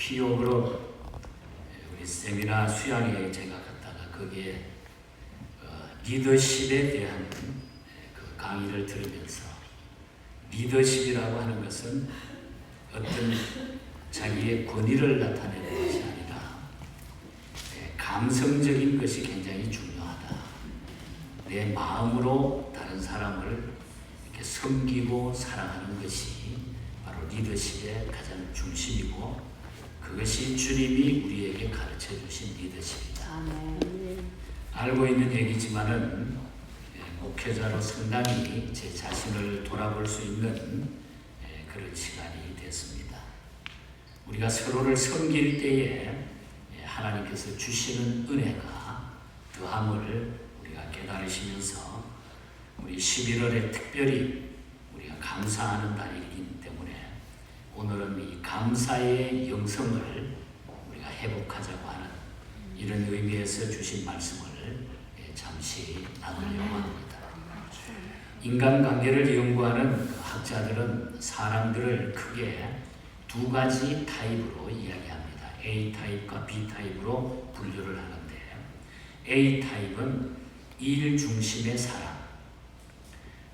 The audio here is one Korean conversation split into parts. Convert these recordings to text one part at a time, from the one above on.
피오그로 우리 세미나 수양에 제가 갔다가 거기에 리더십에 대한 그 강의를 들으면서 리더십이라고 하는 것은 어떤 자기의 권위를 나타내는 것이 아니라 감성적인 것이 굉장히 중요하다. 내 마음으로 다른 사람을 이렇게 섬기고 사랑하는 것이 바로 리더십의 가장 중심이고 그것이 주님이 우리에게 가르쳐 주신 리더십이다. 알고 있는 얘기지만은 목회자로 상당히 제 자신을 돌아볼 수 있는 그런 시간이 됐습니다. 우리가 서로를 섬길 때에 하나님께서 주시는 은혜가 더함을 우리가 깨달으시면서 우리 11월에 특별히 우리가 감사하는 달이기 때문에 오늘은 이 감사의 영성을 우리가 회복하자고 하는 이런 의미에서 주신 말씀을 잠시 나누려고 합니다. 인간관계를 연구하는 학자들은 사람들을 크게 두 가지 타입으로 이야기합니다. A타입과 B타입으로 분류를 하는데 A타입은 일 중심의 사람,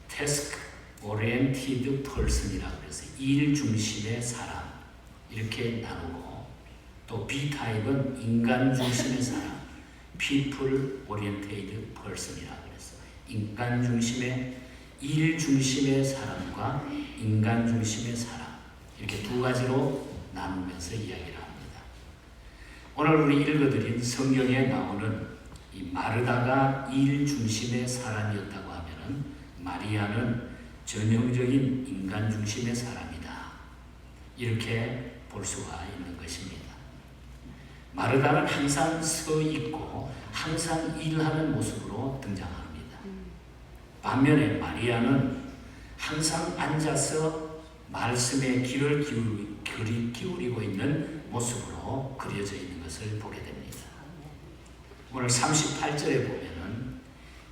Task Oriented Person이라고 해서 일 중심의 사람 이렇게 나누고 또 B타입은 인간 중심의 사람, People Oriented Person이라고 해서 인간 중심의 일 중심의 사람과 인간 중심의 사람 이렇게 두 가지로 나누면서 이야기를 합니다. 오늘 우리 읽어드린 성경에 나오는 이 마르다가 일 중심의 사람이었다고 하면은 마리아는 전형적인 인간 중심의 사람이다. 이렇게 볼 수가 있는 것입니다. 마르다는 항상 서 있고 항상 일하는 모습으로 등장합니다. 반면에 마리아는 항상 앉아서 말씀에 귀를 기울이고 있는 모습으로 그려져 있는 것을 보게 됩니다. 오늘 38절에 보면은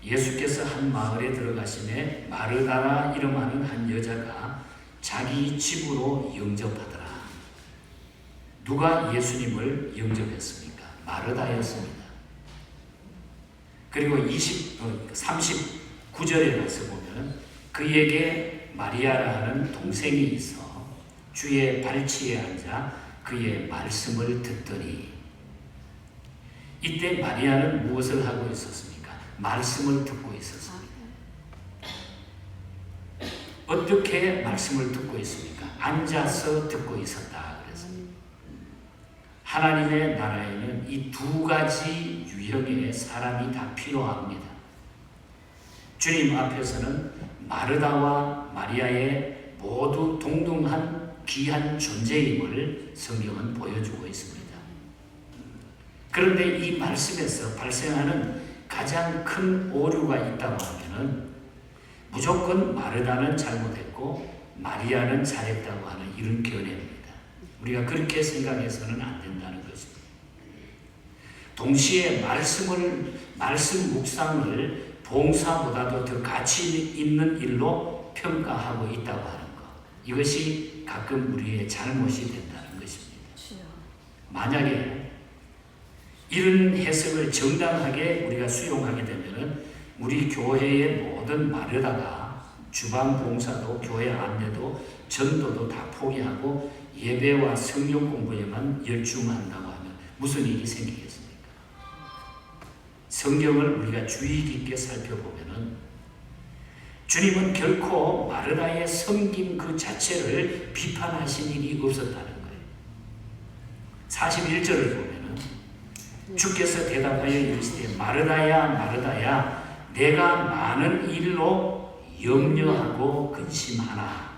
예수께서 한 마을에 들어가시매 마르다라 이름하는 한 여자가 자기 집으로 영접하더라. 누가 예수님을 영접했습니까? 마르다였습니다. 그리고 39절에 가서 보면 그에게 마리아라 하는 동생이 있어 주의 발치에 앉아 그의 말씀을 듣더니 이때 마리아는 무엇을 하고 있었습니까? 말씀을 듣고 있었습니다. 어떻게 말씀을 듣고 있습니까? 앉아서 듣고 있었다. 그래서 하나님의 나라에는 이 두 가지 유형의 사람이 다 필요합니다. 주님 앞에서는 마르다와 마리아의 모두 동등한 귀한 존재임을 성경은 보여주고 있습니다. 그런데 이 말씀에서 발생하는 가장 큰 오류가 있다고 하면은 무조건 마르다는 잘못했고 마리아는 잘했다고 하는 이런 견해입니다. 우리가 그렇게 생각해서는 안 된다는 것입니다. 동시에 말씀 묵상을 봉사보다도 더 가치 있는 일로 평가하고 있다고 하는 것. 이것이 가끔 우리의 잘못이 된다는 것입니다. 만약에 이런 해석을 정당하게 우리가 수용하게 되면 우리 교회의 모든 마르다가 주방 봉사도 교회 안내도 전도도 다 포기하고 예배와 성경 공부에만 열중한다고 하면 무슨 일이 생기겠습니까? 성경을 우리가 주의 깊게 살펴보면은 주님은 결코 마르다의 섬김 그 자체를 비판하신 일이 없었다는 거예요. 41절을 보면은 주께서 대답하여 이르시되 마르다야 마르다야 내가 많은 일로 염려하고 근심하나.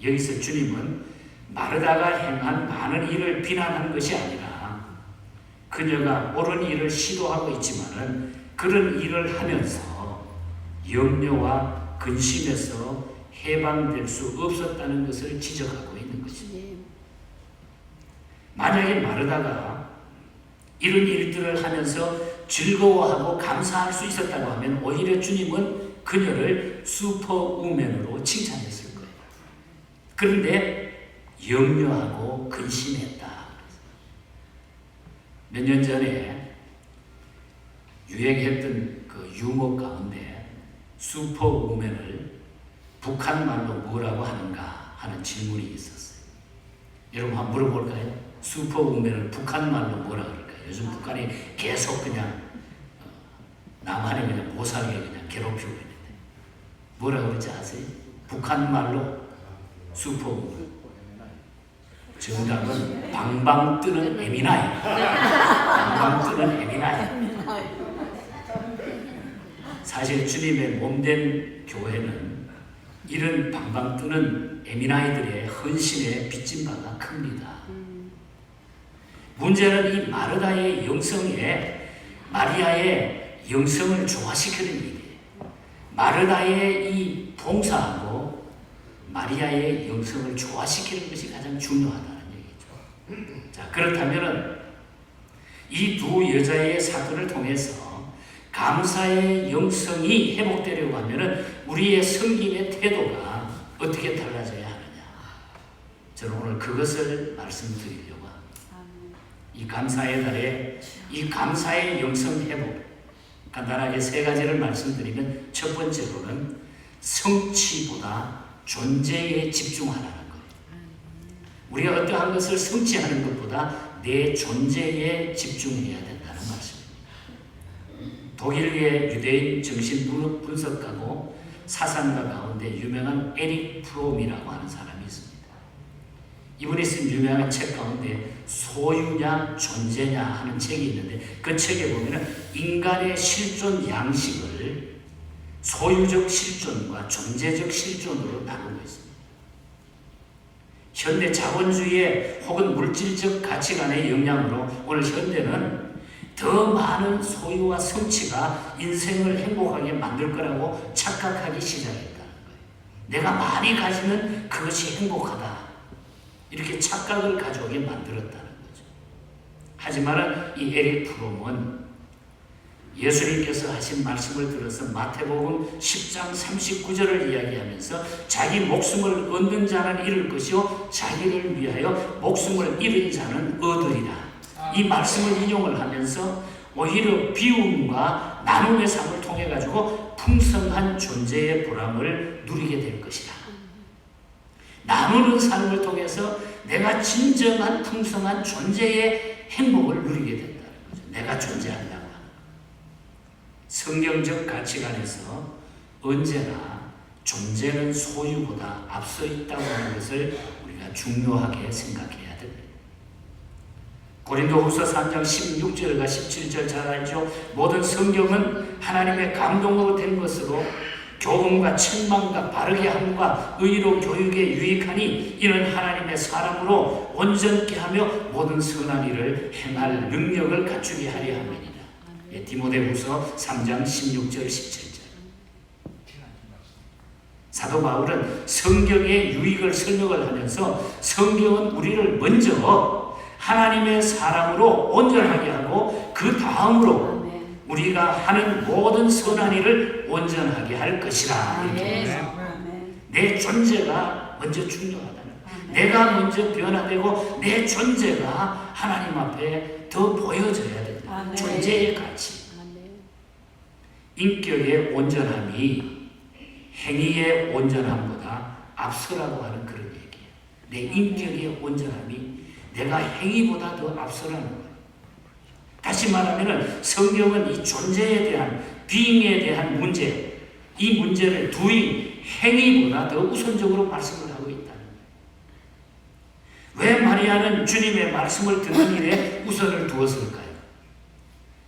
여기서 주님은 마르다가 행한 많은 일을 비난한 것이 아니라 그녀가 옳은 일을 시도하고 있지만은 그런 일을 하면서 염려와 근심에서 해방될 수 없었다는 것을 지적하고 있는 것입니다. 만약에 마르다가 이런 일들을 하면서 즐거워하고 감사할 수 있었다고 하면 오히려 주님은 그녀를 슈퍼우먼으로 칭찬했을 거예요. 그런데 염려하고 근심했다. 몇 년 전에 유행했던 그 유머 가운데 슈퍼우먼을 북한 말로 뭐라고 하는가 하는 질문이 있었어요. 여러분 한번 물어볼까요? 슈퍼우먼을 북한 말로 뭐라고 할까요? 요즘 북한이 계속 그냥 남한에 그냥 모사하게 그냥 괴롭히고 있는데 뭐라고 그러지 아세요? 북한 말로 슈퍼우먼. 정답은 방방 뜨는 에미나이. 방방 뜨는 에미나이. 사실 주님의 몸된 교회는 이런 방방 뜨는 에미나이들의 헌신에 빚진 바가 큽니다. 문제는 이 마르다의 영성에 마리아의 영성을 조화시키는 일이에요. 마르다의 이 봉사하고 마리아의 영성을 조화시키는 것이 가장 중요하다는 얘기죠. 자, 그렇다면 이 두 여자의 사건을 통해서 감사의 영성이 회복되려고 하면 우리의 섬김의 태도가 어떻게 달라져야 하느냐. 저는 오늘 그것을 말씀드리려고 합니다. 이 감사의 달에 이 감사의 영성 회복, 간단하게 세 가지를 말씀드리면 첫 번째로는 성취보다 존재에 집중하라는 거예요. 우리가 어떠한 것을 성취하는 것보다 내 존재에 집중해야 된다는 말씀입니다. 독일의 유대인 정신 분석가고 사상가 가운데 유명한 에릭 프롬이라고 하는 사람이 있습니다. 이분이 쓴 유명한 책 가운데 소유냐 존재냐 하는 책이 있는데 그 책에 보면 인간의 실존 양식을 소유적 실존과 존재적 실존으로 나누고 있습니다. 현대 자본주의의 혹은 물질적 가치관의 영향으로 오늘 현대는 더 많은 소유와 성취가 인생을 행복하게 만들 거라고 착각하기 시작했다는 거예요. 내가 많이 가지면 그것이 행복하다. 이렇게 착각을 가져오게 만들었다는 거죠. 하지만 이 에릭 프롬은 예수님께서 하신 말씀을 들어서 마태복음 10장 39절을 이야기하면서 자기 목숨을 얻는 자는 잃을 것이요 자기를 위하여 목숨을 잃은 자는 얻으리라. 이 말씀을 인용을 하면서 오히려 비움과 나눔의 삶을 통해 가지고 풍성한 존재의 보람을 누리게 될 것이다. 나누는 삶을 통해서 내가 진정한 풍성한 존재의 행복을 누리게 된다는 거죠. 내가 존재한다고 하는 것. 성경적 가치관에서 언제나 존재는 소유보다 앞서 있다고 하는 것을 우리가 중요하게 생각해야 됩니다. 고린도후서 3장 16절과 17절 잘 알죠? 모든 성경은 하나님의 감동으로 된 것으로 교훈과 책망과 바르게 함과 의로 교육에 유익하니 이는 하나님의 사람으로 온전케 하며 모든 선한 일을 행할 능력을 갖추게 하려 함이니라. 디모데후서 3장 16절 17절. 사도 바울은 성경의 유익을 설명을 하면서 성경은 우리를 먼저 하나님의 사람으로 온전하게 하고 그 다음으로 우리가 하는 모든 선한 일을 온전하게 할 것이라. 이렇게 내 존재가 먼저 중요하다는 거예요. 내가 먼저 변화되고 내 존재가 하나님 앞에 더 보여져야 된다. 존재의 가치. 인격의 온전함이 행위의 온전함보다 앞서라고 하는 그런 얘기예요. 내 인격의 온전함이 내가 행위보다 더 앞서라는 거예요. 다시 말하면 성경은 이 존재에 대한 being에 대한 문제, 이 문제를 doing, 행위보다 더 우선적으로 말씀을 하고 있다는 거예요. 왜 마리아는 주님의 말씀을 듣는 일에 우선을 두었을까요?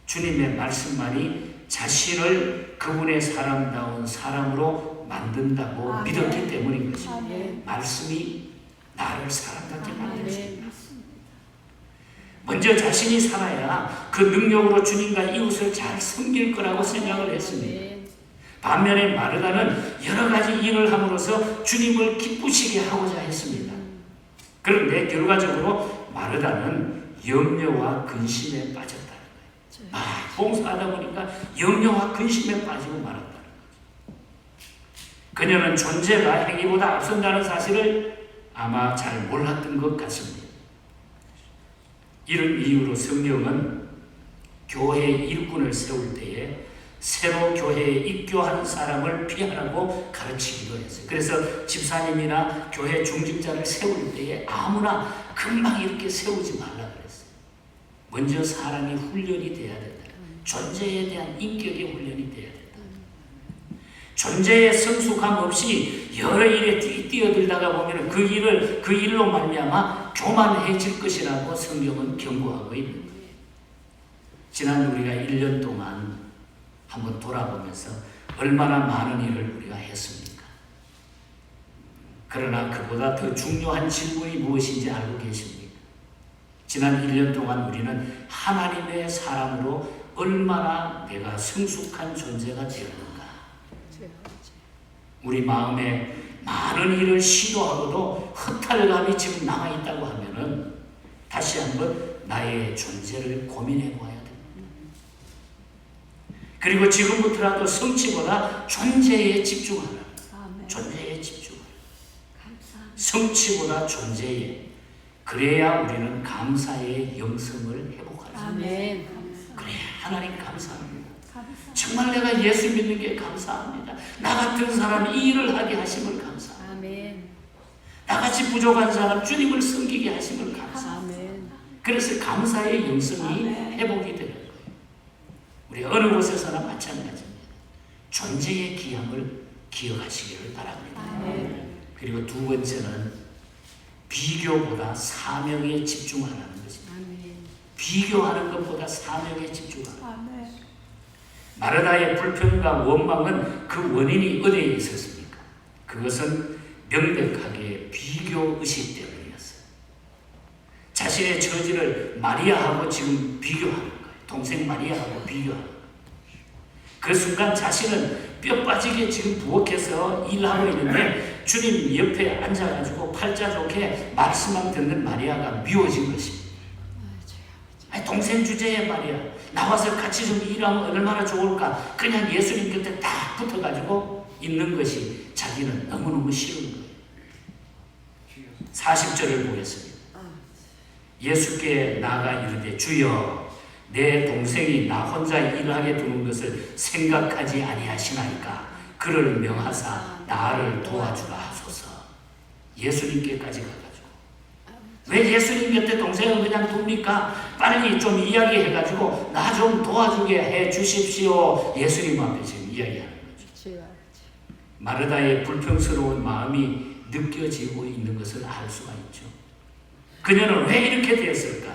주님의 말씀만이 자신을 그분의 사람다운 사람으로 만든다고 믿었기 때문인 것입니다. 말씀이 나를 사람답게 만들었습니다. 먼저 자신이 살아야 그 능력으로 주님과 이웃을 잘 섬길 거라고 생각을 했습니다. 반면에 마르다는 여러 가지 일을 함으로써 주님을 기쁘시게 하고자 했습니다. 그런데 결과적으로 마르다는 염려와 근심에 빠졌다는 거예요. 봉사하다 보니까 염려와 근심에 빠지고 말았다는 거죠. 그녀는 존재가 행위보다 앞선다는 사실을 아마 잘 몰랐던 것 같습니다. 이런 이유로 성경은 교회 일꾼을 세울 때에 새로 교회에 입교한 사람을 피하라고 가르치기도 했어요. 그래서 집사님이나 교회 중직자를 세울 때에 아무나 금방 이렇게 세우지 말라 그랬어요. 먼저 사람이 훈련이 돼야 된다. 존재에 대한 인격의 훈련이 돼야 된다. 존재의 성숙함 없이 여러 일에 뛰어들다가 보면 그 일로 말미암아 교만해질 것이라고 성경은 경고하고 있는 거예요. 지난 우리가 1년 동안 한번 돌아보면서 얼마나 많은 일을 우리가 했습니까? 그러나 그보다 더 중요한 질문이 무엇인지 알고 계십니까? 지난 1년 동안 우리는 하나님의 사람으로 얼마나 내가 성숙한 존재가 되었는가? 우리 마음에 많은 일을 시도하고도 허탈감이 지금 남아있다고 하면은 다시 한번 나의 존재를 고민해 보아야 됩니다. 그리고 지금부터라도 성취보다 존재에 집중하라. 존재에 집중하라. 성취보다 존재에. 그래야 우리는 감사의 영성을 회복하라. 아멘. 그래, 하나님 감사합니다. 정말 내가 예수 믿는 게 감사합니다. 나 같은 사람이 이 일을 하게 하심을 감사합니다. 아멘. 나같이 부족한 사람 주님을 섬기게 하심을 감사합니다. 아멘. 그래서 감사의 영성이 회복이 되는 거예요. 우리 어느 곳에서나 마찬가지입니다. 존재의 귀함을 기억하시기를 바랍니다. 아멘. 그리고 두 번째는 비교보다 사명에 집중하라는 것입니다. 아멘. 비교하는 것보다 사명에 집중하라. 아멘. 마르다의 불평과 원망은 그 원인이 어디에 있었습니까? 그것은 명백하게 비교의식 때문이었어요. 자신의 처지를 마리아하고 지금 비교하는 거예요. 동생 마리아하고 비교하는 거예요. 그 순간 자신은 뼈 빠지게 지금 부엌에서 일하고 있는데 주님 옆에 앉아가지고 팔자 좋게 말씀만 듣는 마리아가 미워진 것입니다. 동생 주제에 말이야. 나와서 같이 좀 일하면 얼마나 좋을까. 그냥 예수님 곁에 딱 붙어가지고 있는 것이 자기는 너무너무 싫은 거예요. 40절을 보겠습니다. 예수께 나아가 이르되 주여 내 동생이 나 혼자 일하게 두는 것을 생각하지 아니하시나이까. 그를 명하사 나를 도와주라 하소서. 예수님께까지 가가지고 왜 예수님 곁에 동생을 그냥 둡니까? 빨리 좀 이야기해가지고 나 좀 도와주게 해 주십시오. 예수님 앞에 지금 이야기하는 거죠. 마르다의 불평스러운 마음이 느껴지고 있는 것을 알 수가 있죠. 그녀는 왜 이렇게 되었을까?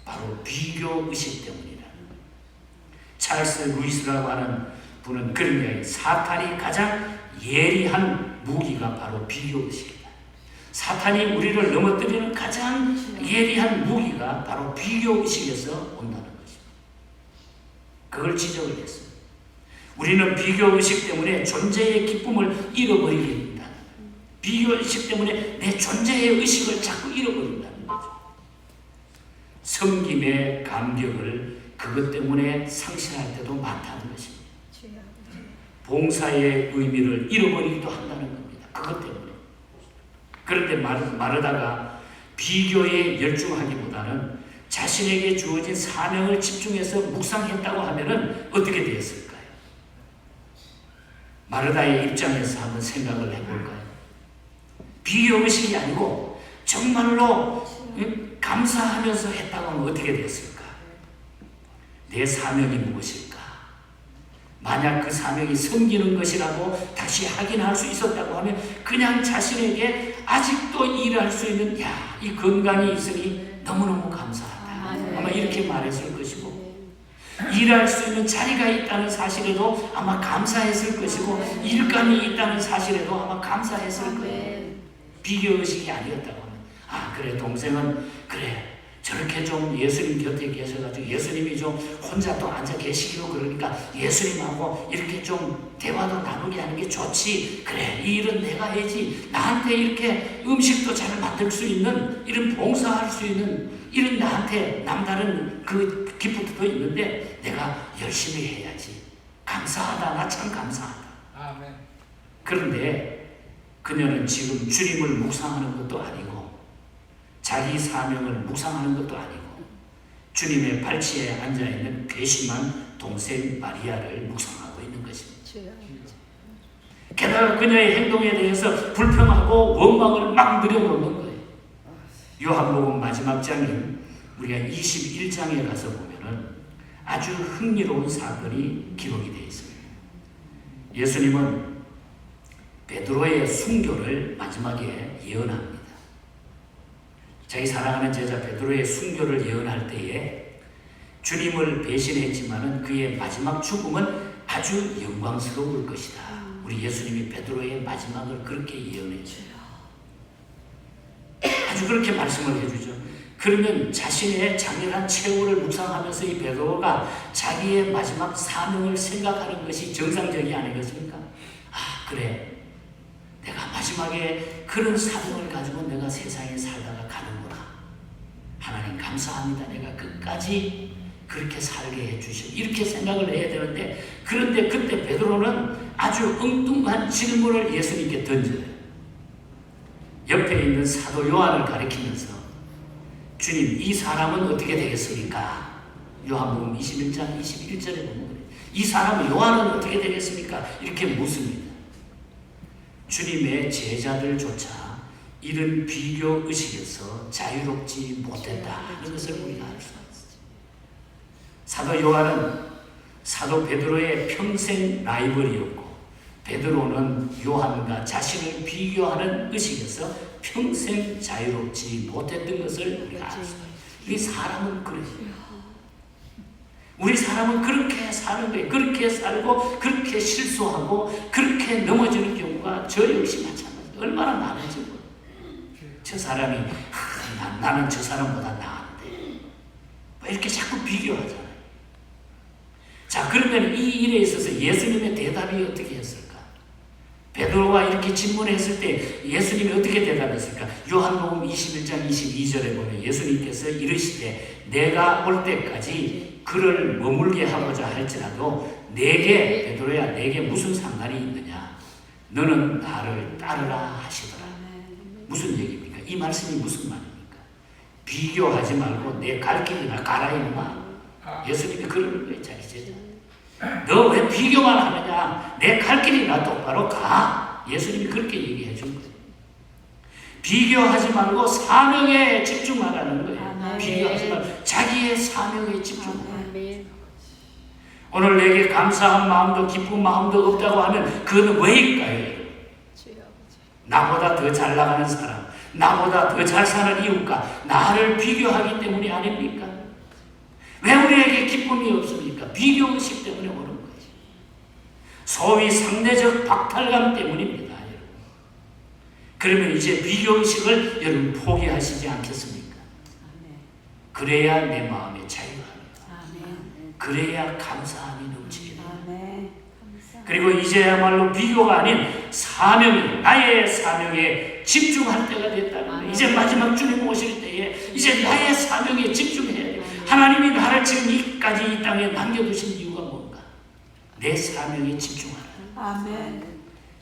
바로 비교의식 때문이라는 거예요. 찰스 루이스라고 하는 분은 그런 이야기, 사탄이 가장 예리한 무기가 바로 비교의식이다. 사탄이 우리를 넘어뜨리는 가장 예리한 무기가 바로 비교의식에서 온다는 것입니다. 그걸 지적을 했어요. 우리는 비교의식 때문에 존재의 기쁨을 잃어버리게 된다. 비교의식 때문에 내 존재의 의식을 자꾸 잃어버린다는 거죠. 섬김의 감격을 그것 때문에 상실할 때도 많다는 것입니다. 봉사의 의미를 잃어버리기도 한다는 겁니다. 그것 때문에. 그런데 마르다가 비교에 열중하기보다는 자신에게 주어진 사명을 집중해서 묵상했다고 하면은 어떻게 되었을까요? 마르다의 입장에서 한번 생각을 해볼까요? 비교의식이 아니고 정말로 감사하면서 했다고 하면 어떻게 되었을까? 내 사명이 무엇일까? 만약 그 사명이 섬기는 것이라고 다시 확인할 수 있었다고 하면 그냥 자신에게 아직도 일할 수 있는 이 건강이 있으니 너무너무 감사하다. 아마 이렇게 말했을 것이고 일할 수 있는 자리가 있다는 사실에도 아마 감사했을 것이고 일감이 있다는 사실에도 아마 감사했을 거예요. 비교의식이 아니었다고 하면 그래 동생은 그래 저렇게 좀 예수님 곁에 계셔가지고 예수님이 좀 혼자 또 앉아 계시기로 그러니까 예수님하고 이렇게 좀 대화도 나누게 하는 게 좋지. 그래 이 일은 내가 해야지. 나한테 이렇게 음식도 잘 만들 수 있는 이런 봉사할 수 있는 이런 나한테 남다른 그 기프트도 있는데 내가 열심히 해야지. 감사하다. 나 참 감사하다. 아멘. 그런데 그녀는 지금 주님을 묵상하는 것도 아니고 자기 사명을 묵상하는 것도 아니고 주님의 발치에 앉아있는 괘씸한 동생 마리아를 묵상하고 있는 것입니다. 게다가 그녀의 행동에 대해서 불평하고 원망을 막 늘여놓는 거예요. 요한복음 마지막 장인 우리가 21장에 가서 보면은 아주 흥미로운 사건이 기록이 되어 있습니다. 예수님은 베드로의 순교를 마지막에 예언합니다. 자기 사랑하는 제자 베드로의 순교를 예언할 때에 주님을 배신했지만은 그의 마지막 죽음은 아주 영광스러울 것이다. 우리 예수님이 베드로의 마지막을 그렇게 예언해줘요. 아주 그렇게 말씀을 해주죠. 그러면 자신의 장렬한 최후를 묵상하면서 이 베드로가 자기의 마지막 사명을 생각하는 것이 정상적이 아니겠습니까? 아, 그래. 내가 마지막에 그런 사명을 가지고 내가 세상에 살다가 가는구나. 하나님 감사합니다. 내가 끝까지 그렇게 살게 해주셔. 이렇게 생각을 해야 되는데, 그런데 그때 베드로는 아주 엉뚱한 질문을 예수님께 던져요. 옆에 있는 사도 요한을 가리키면서 주님, 이 사람은 어떻게 되겠습니까? 요한복음 21장 21절에 보면 이 사람은 요한은 어떻게 되겠습니까? 이렇게 묻습니다. 주님의 제자들조차 이런 비교 의식에서 자유롭지 못했다는 것을 우리가 알 수 있습니다. 사도 요한은 사도 베드로의 평생 라이벌이었고, 베드로는 요한과 자신을 비교하는 의식에서 평생 자유롭지 못했던 것을 우리가 알 수 있습니다. 우리 사람은 그래요. 우리 사람은 그렇게 사는 거예요. 그렇게 살고 그렇게 실수하고 그렇게 넘어지는 경우가 저 역시 마찬가지예요. 얼마나 많은지 몰라요. 저 사람이 나는 저 사람보다 나은데 뭐 이렇게 자꾸 비교하잖아요. 자, 그러면 이 일에 있어서 예수님의 대답이 어떻게 했을까? 베드로가 이렇게 질문했을 때 예수님이 어떻게 대답했을까? 요한복음 21장 22절에 보면 예수님께서 이르시되 내가 올 때까지 그를 머물게 하고자 할지라도 내게, 베드로야, 내게 무슨 상관이 있느냐? 너는 나를 따르라 하시더라. 무슨 얘기입니까? 이 말씀이 무슨 말입니까? 비교하지 말고 내 갈 길이나 가라 이놈아. 예수님이 그러는 거예요. 자기 제자. 너 왜 비교만 하느냐? 내 갈 길이나 똑바로 가. 예수님이 그렇게 얘기해 준 거예요. 비교하지 말고 사명에 집중하라는 거예요. 비교하지 말고 자기의 사명에 집중하라. 오늘 내게 감사한 마음도 기쁜 마음도 없다고 하면 그거는 왜일까요? 나보다 더 잘 나가는 사람, 나보다 더 잘 사는 이웃과 나를 비교하기 때문이 아닙니까? 왜 우리에게 기쁨이 없습니까? 비교의식 때문에 오는 거지. 소위 상대적 박탈감 때문입니다. 여러분. 그러면 이제 비교의식을 여러분 포기하시지 않겠습니까? 그래야 내 마음에 자유합니다. 그래야 감사함이 넘치게 됩니다. 그리고 이제야말로 비교가 아닌 사명이, 나의 사명에 집중할 때가 됐다는 거예요. 이제 마지막 주님 오실 때에 이제 나의 사명에 집중해야 돼요. 하나님이 나를 지금 이까지 이 땅에 남겨두신 이유가 뭔가? 내 사명에 집중하라. 아멘.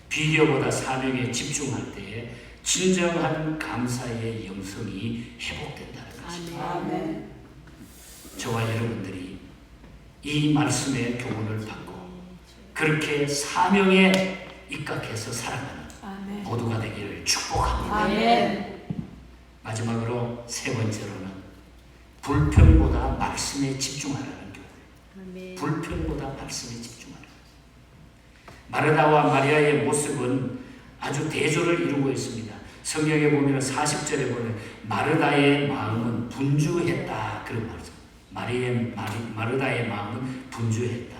비교보다 사명에 집중할 때에 진정한 감사의 영성이 회복된다는 것입니다. 아멘. 저와 여러분들이 이 말씀의 교훈을 받고 그렇게 사명에 입각해서 살아가는 아멘. 모두가 되기를 축복합니다. 아멘. 마지막으로 세 번째로는 불평보다 말씀에 집중하라는 교훈. 불평보다 말씀에 집중하라. 마르다와 마리아의 모습은 아주 대조를 이루고 있습니다. 성경에 보면 40절에 보면 마르다의 마음은 분주했다. 그런 말이죠. 마르다의 마음은 분주했다.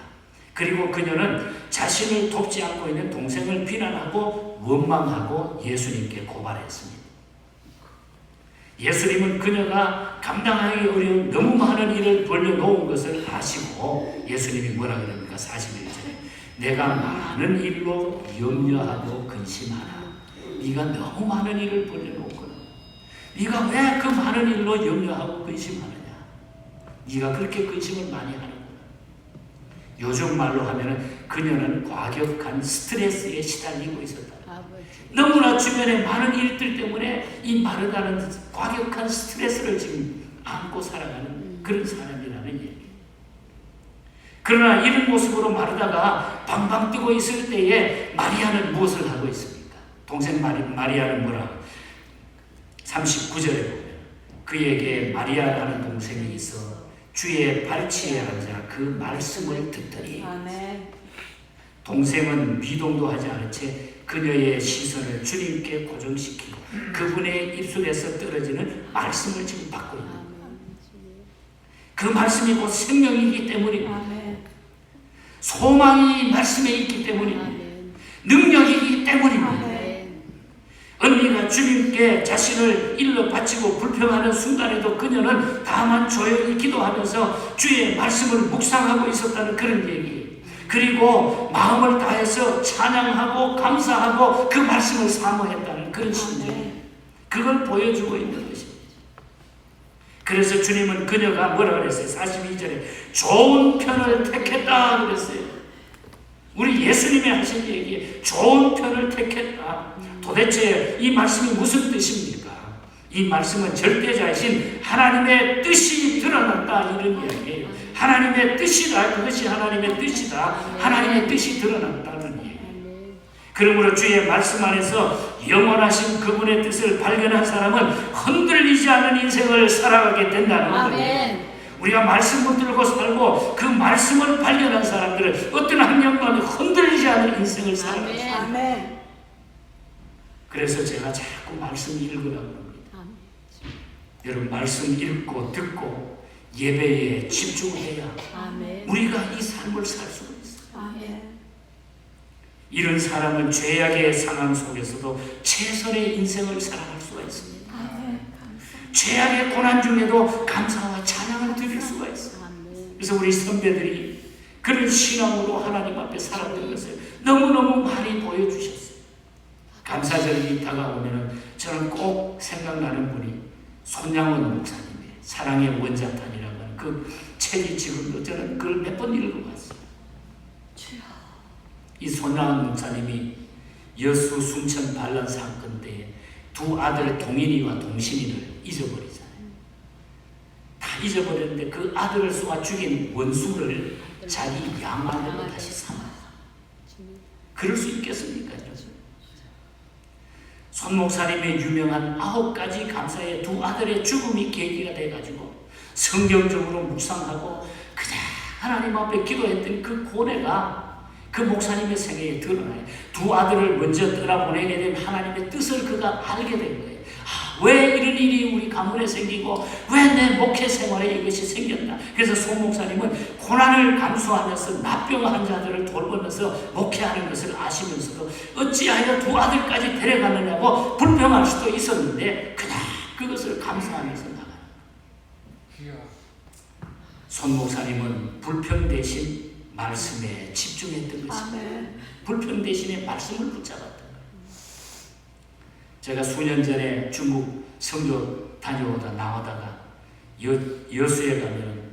그리고 그녀는 자신을 돕지 않고 있는 동생을 비난하고 원망하고 예수님께 고발했습니다. 예수님은 그녀가 감당하기 어려운 너무 많은 일을 벌려놓은 것을 아시고 예수님이 뭐라 그럽니까? 41절에 내가 많은 일로 염려하고 근심하라. 네가 너무 많은 일을 벌려놓거든. 네가 왜 그 많은 일로 염려하고 근심하느냐? 네가 그렇게 근심을 많이 하는구나. 요즘 말로 하면은 그녀는 과격한 스트레스에 시달리고 있었다. 너무나 주변에 많은 일들 때문에 이 마르다는 과격한 스트레스를 지금 안고 살아가는 그런 사람이라는 얘기예요. 그러나 이런 모습으로 마르다가 방방 뛰고 있을 때에 마리아는 무엇을 하고 있습니까? 동생 마리아는 뭐라고? 39절에 보면 그에게 마리아라는 동생이 있어 주의 발치에 앉아 그 말씀을 듣더니 아멘. 동생은 미동도 하지 않은 채 그녀의 시선을 주님께 고정시키고 그분의 입술에서 떨어지는 말씀을 지금 받고 있는 거예요. 그 말씀이 곧 생명이기 때문입니다. 아멘. 소망이 말씀에 있기 때문입니다. 능력이기 때문입니다. 아멘. 언니가 주님께 자신을 일러 바치고 불평하는 순간에도 그녀는 다만 조용히 기도하면서 주의 말씀을 묵상하고 있었다는 그런 얘기예요. 그리고 마음을 다해서 찬양하고 감사하고 그 말씀을 사모했다는 그런 심정, 그걸 보여주고 있는 것입니다. 그래서 주님은 그녀가 뭐라 그랬어요? 42절에 좋은 편을 택했다 그랬어요. 우리 예수님이 하신 얘기에 좋은 편을 택했다. 도대체 이 말씀이 무슨 뜻입니까? 이 말씀은 절대자이신 하나님의 뜻이 드러났다 이런 이야기예요. 하나님의 뜻이다. 그것이 하나님의 뜻이다. 하나님의 뜻이 드러났다는 얘기예요. 그러므로 주의 말씀 안에서 영원하신 그분의 뜻을 발견한 사람은 흔들리지 않은 인생을 살아가게 된다는 거예요. 우리가 말씀 붙들고 살고 그 말씀을 발견한 사람들은 어떤 한영만에 흔들리지 않은 인생을 살아갑니다. 아멘. 그래서 제가 자꾸 말씀 읽으라고 합니다. 여러분 말씀 읽고 듣고 예배에 집중해야 우리가 이 삶을 살 수가 있어요. 아멘. 이런 사람은 죄악의 상황 속에서도 최선의 인생을 살아갈 수가 있습니다. 아멘. 죄악의 고난 중에도 감사와 찬양을 드릴 수가 있어요. 그래서 우리 선배들이 그런 신앙으로 하나님 앞에 살았던 것을 너무너무 많이 보여주셨어요. 감사절이 다가오면 저는 꼭 생각나는 분이 손양원 목사님이에요. 사랑의 원자탄이라고 하는 그 책이 지금도 저는 그걸 몇 번 읽어봤어요. 이 손양원 목사님이 여수 순천 반란 사건 때 두 아들 동인이와 동신이를 잊어버리잖아요. 다 잊어버렸는데 그 아들을 쏘아 죽인 원수를 자기 양아들로 다시 삼아요. 그럴 수 있겠습니까? 손 목사님의 유명한 9가지 감사의 두 아들의 죽음이 계기가 돼가지고 성경적으로 묵상하고 그냥 하나님 앞에 기도했던 그 고뇌가 그 목사님의 생애에 드러나요. 두 아들을 먼저 떠나보내게 된 하나님의 뜻을 그가 알게 된 거예요. 왜 이런 일이 우리 가문에 생기고 왜 내 목회 생활에 이것이 생겼나. 그래서 송 목사님은 고난을 감수하면서 납병 환자들을 돌보면서 목회하는 것을 아시면서도 어찌하여 두 아들까지 데려가느냐고 불평할 수도 있었는데 그냥 그것을 감사하면서 나가요. 손 목사님은 불평 대신 말씀에 집중했던 것입니다. 불평 대신에 말씀을 붙잡았던 거예요. 제가 수년 전에 중국 선교 다녀오다 나오다가 여수에 가면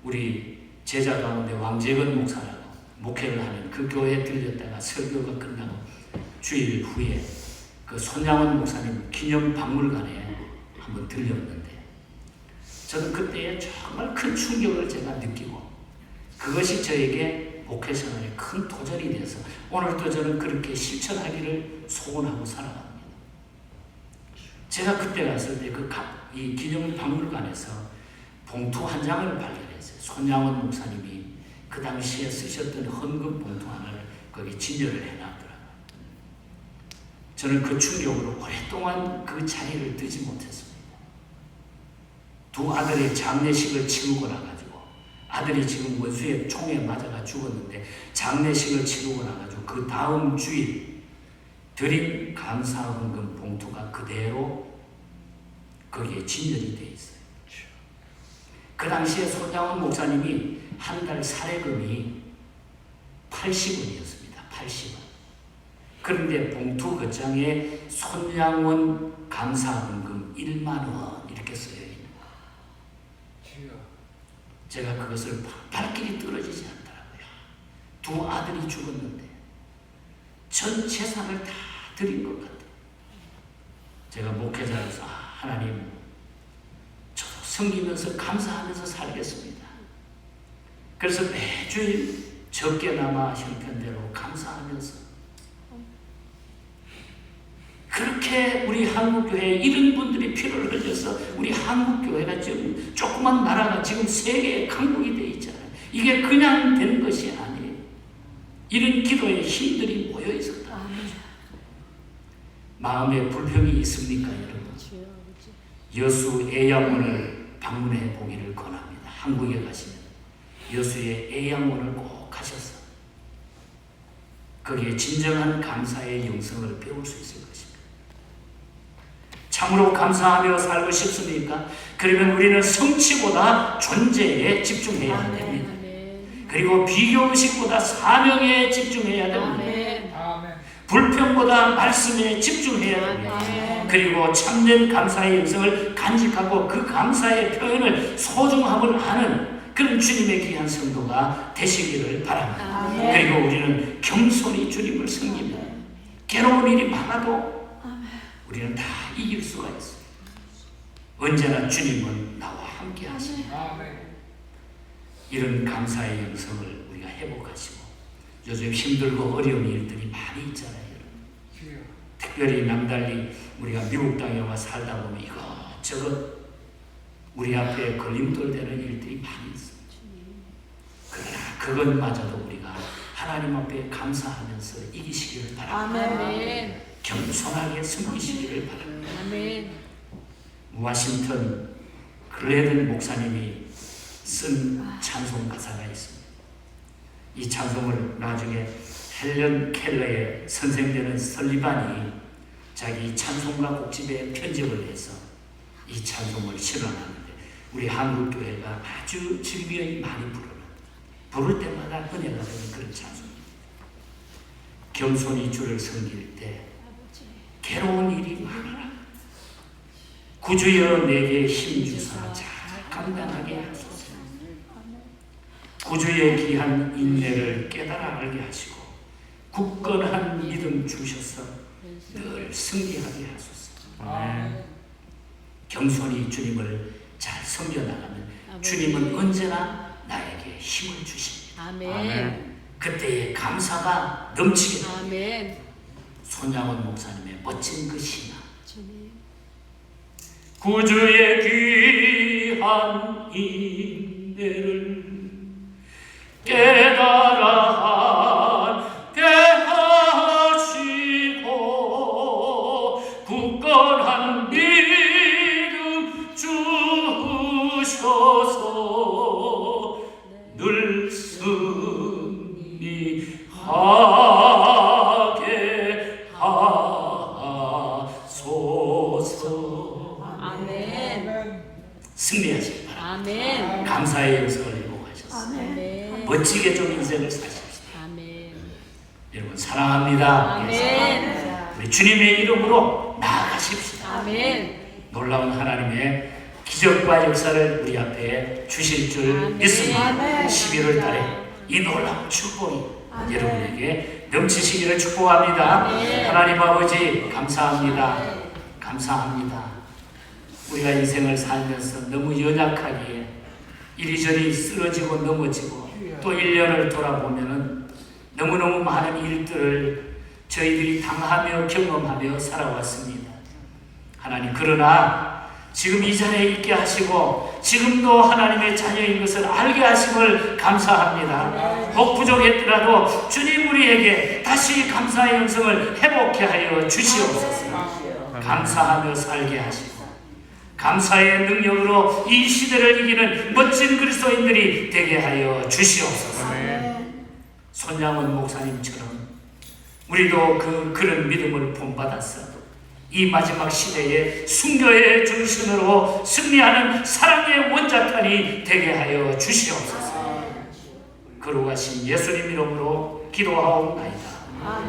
우리 제자 가운데 왕재건 목사라고 목회를 하는 그 교회에 들렸다가 설교가 끝나고 주일 후에 그 손양원 목사님 기념박물관에 한번 들렸는데 저는 그때에 정말 큰 충격을 제가 느끼고 그것이 저에게 목회 생활에 큰 도전이 돼서 오늘도 저는 그렇게 실천하기를 소원하고 살아갑니다. 제가 그때 갔을 때 이 기념박물관에서 봉투 한 장을 발견했어요. 손양원 목사님이 그 당시에 쓰셨던 헌금 봉투 하나를 거기 진열을 해놨더라고요. 저는 그 충격으로 오랫동안 그 자리를 뜨지 못했습니다. 두 아들의 장례식을 치르고 나가지고 아들이 지금 원수의 총에 맞아가 죽었는데 장례식을 치르고 나가지고 그 다음 주일 드린 감사 헌금 봉투가 그대로 거기에 진열이 되어 있어요. 그 당시에 손양원 목사님이 한 달 사례금이 80원이었습니다. 80원. 그런데 봉투 그 장에 손양원 감사헌금 1만 원 이렇게 쓰여 있는 거예요. 제가 그것을 발길이 떨어지지 않더라고요. 두 아들이 죽었는데 전 재산을 다 드린 것 같아요. 제가 목회자로서 하나님 저도 섬기면서 감사하면서 살겠습니다. 그래서 매주일 적게나마 형편대로 감사하면서 그렇게 우리 한국교회에 이런 분들이 피를 흘려서 우리 한국교회가 지금 조그만 나라가 지금 세계의 강국이 되어 있잖아요. 이게 그냥 되는 것이 아니에요. 이런 기도에 힘들이 모여 있었다. 마음에 불평이 있습니까, 여러분? 여수 애양원을 방문해 보기를 권합니다. 한국에 가시면 여수의 애양원을 꼭 가셔서 거기에 진정한 감사의 영성을 배울 수 있을 것입니다. 참으로 감사하며 살고 싶습니까? 그러면 우리는 성취보다 존재에 집중해야 됩니다. 그리고 비교의식보다 사명에 집중해야 됩니다. 불평보다 말씀에 집중해야 됩니다. 그리고 참된 감사의 영성을 간직하고 그 감사의 표현을 소중함을 아는 그런 주님의 귀한 성도가 되시기를 바랍니다. 그리고 우리는 겸손히 주님을 섬기며 괴로운 일이 많아도 우리는 다 이길 수가 있습니다. 언제나 주님은 나와 함께 하십니다. 이런 감사의 영성을 우리가 회복하시고, 요즘 힘들고 어려운 일들이 많이 있잖아요. 특별히 남달리 우리가 미국 땅에 와 살다 보면 이것저것 우리 앞에 걸림돌 되는 일들이 많이 있어요. 그러나 그것마저도 우리가 하나님 앞에 감사하면서 이기시기를 바랍니다. 겸손하게 섬기시기를 바랍니다. 워싱턴 글래든 목사님이 쓴 찬송 가사가 있습니다. 이 찬송을 나중에 헬런 켈러의 선생되는 설리반이 자기 찬송가 곡집에 편집을 해서 이 찬송을 실현하는데, 우리 한국교회가 아주 즐겨 많이 부를 때마다 은혜가 되는 그런 찬송입니다. 겸손히 주를 섬길 때 괴로운 일이 많아라. 구주여 내게 힘주사 잘 감당하게 하소서. 구주의 귀한 인내를 깨달아 알게 하시고 굳건한 믿음 주셔서 늘 승리하게 하소서. 겸손히 주님을 잘 섬겨나가면 주님은 언제나 나에게 힘을 주십니다. 그때의 감사가 넘치게 됩니다. 손양원 목사님의 멋진 그 신앙. 구주의 귀한 인내를 깨달아 대하시고 굳건한 믿음 주셔서 늘 승리하게 하소서. 승리하시기 바랍니다. 감사의 영성을 회복하셔서 멋지게 좀 인생을 사십시다. 여러분 사랑합니다. 우리 주님의 이름으로 나아가십시다. 놀라운 하나님의 기적과 역사를 우리 앞에 주실 줄 믿습니다. 11월 달에 이 놀라운 축복이 여러분에게 넘치시기를 축복합니다. 하나님 아버지 감사합니다. 감사합니다. 우리가 인생을 살면서 너무 연약하기에 이리저리 쓰러지고 넘어지고 또 1년을 돌아보면은 너무너무 많은 일들을 저희들이 당하며 경험하며 살아왔습니다. 하나님, 그러나 지금 이 자리에 있게 하시고 지금도 하나님의 자녀인 것을 알게 하심을 감사합니다. 혹 부족했더라도 주님 우리에게 다시 감사의 영성을 회복케 하여 주시옵소서. 감사하며 살게 하시고 감사의 능력으로 이 시대를 이기는 멋진 그리스도인들이 되게 하여 주시옵소서. 손양원 목사님처럼 우리도 그런 믿음을 본받아서 이 마지막 시대에 순교의 중심으로 승리하는 사랑의 원자탄이 되게 하여 주시옵소서. 거룩하신 예수님 이름으로 기도하옵나이다.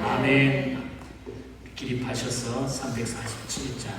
아멘. 기립하셔서 347장